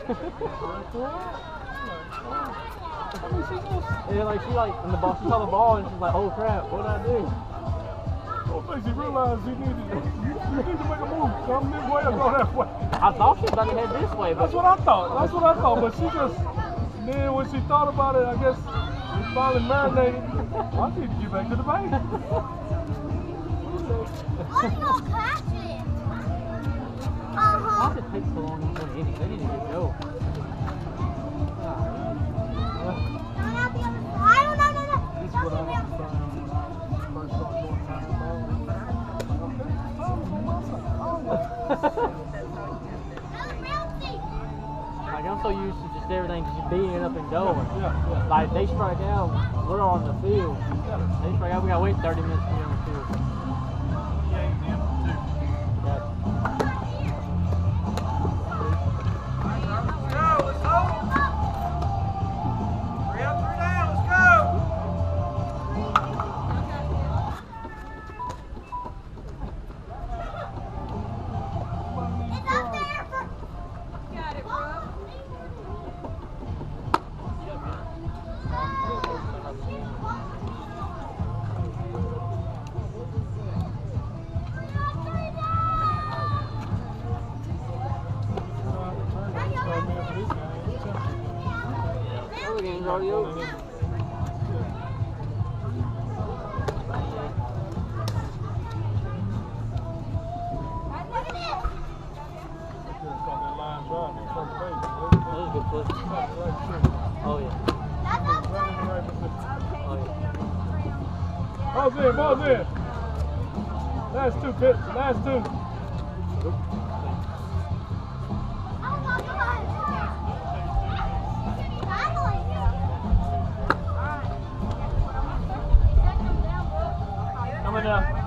Yeah, like she when the ball, she saw the ball and she's like, oh crap, what did I do? Well, makes you realize you need to make a move. Come this way or go that way. I thought she was about to head this way, but That's what I thought. But she just, then when she thought about it, I guess it finally marinated. I need to get back to the bank. Why do y'all catch it? why does it take so long to win any? They need to get go. Like I'm so used to just everything just being up and going. Yeah. Like they strike out, we're on the field. They strike out, we gotta wait 30 minutes to get on the field. Ball's in. Last two, Pitts. Last two. Coming up.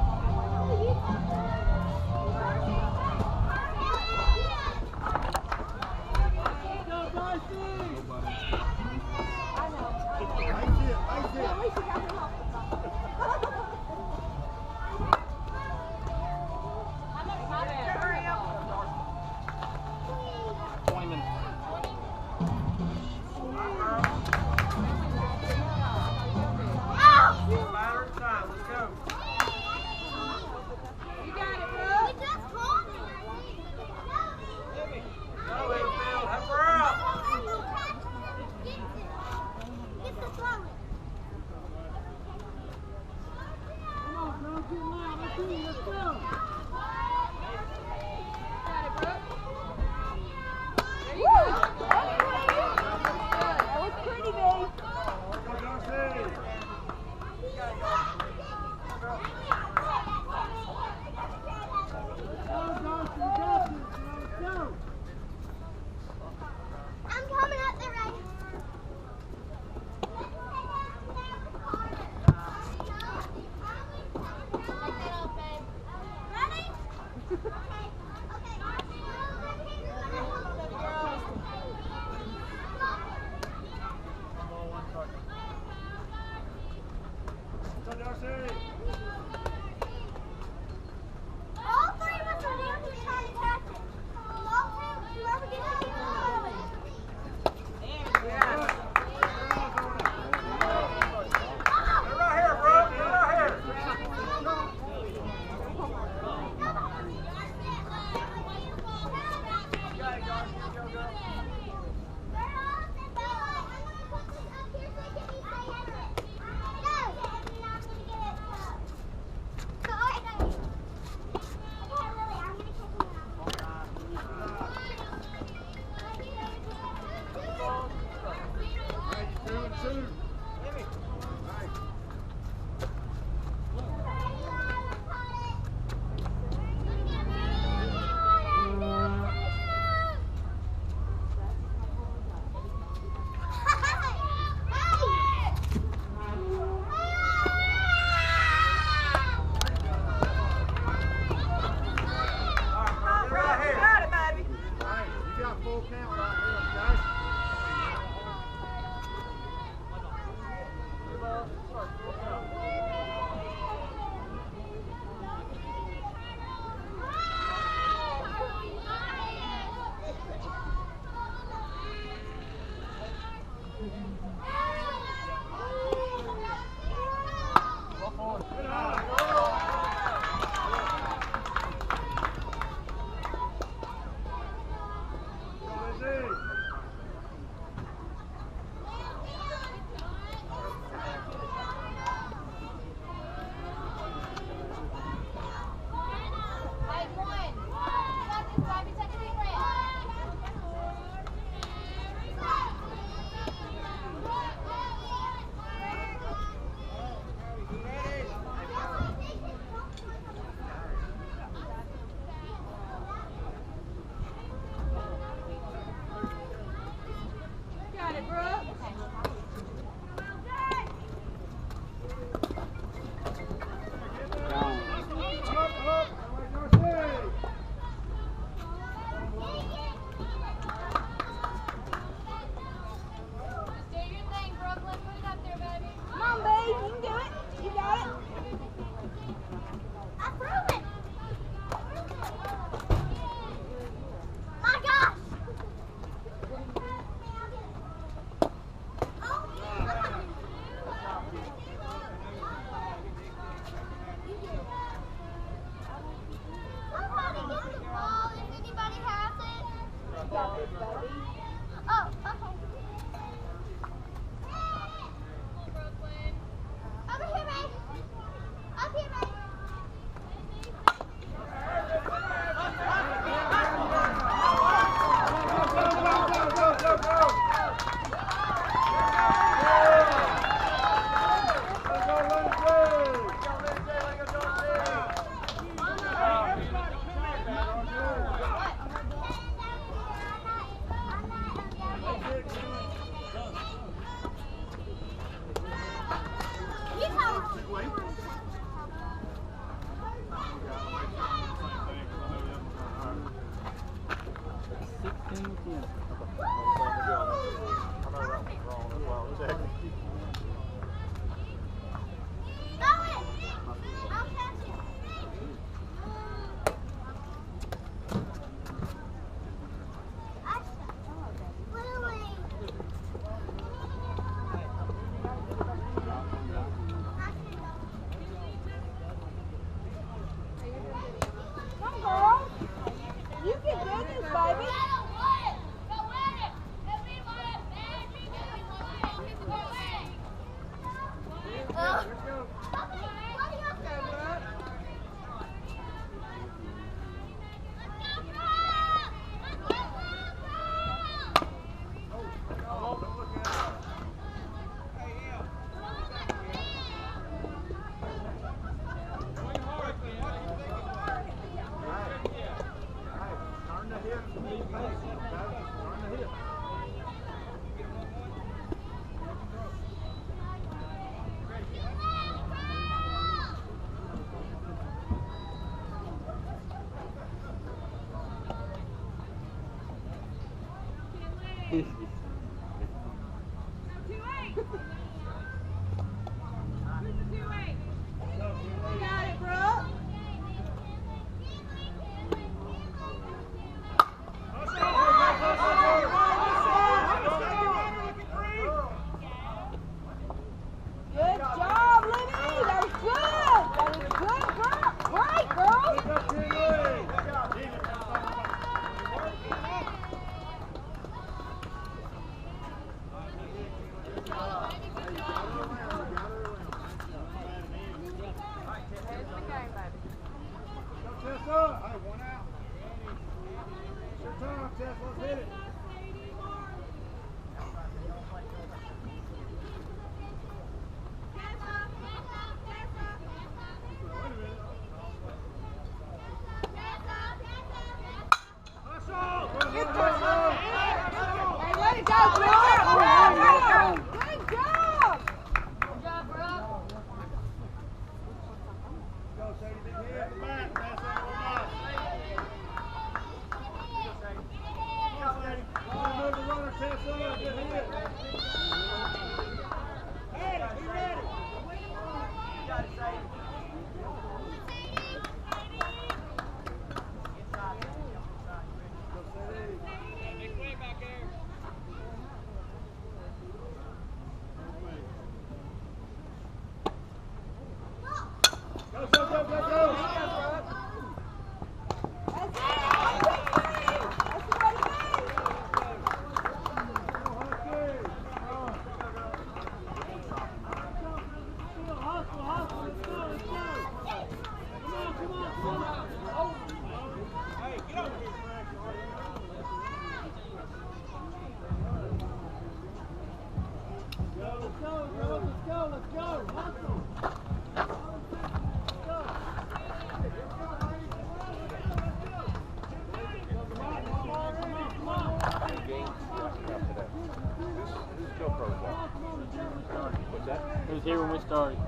It was here when we started.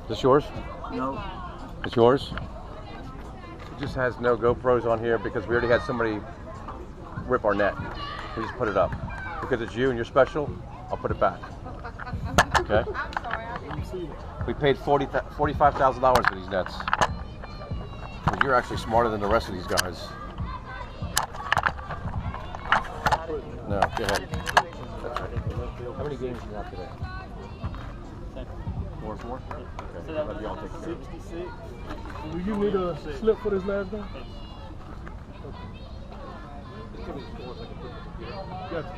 Is this yours? No. It's yours? It just has no GoPros on here because we already had somebody rip our net. We just put it up. Because it's you and you're special, I'll put it back. Okay? I'm sorry, I didn't see it. We paid $45,000 for these nets. But you're actually smarter than the rest of these guys. No, go ahead. That's right. How many games do you have today? 4 and 4? Okay. Let y'all take care of it. 66. Do you need a slip for this last game? Gotcha.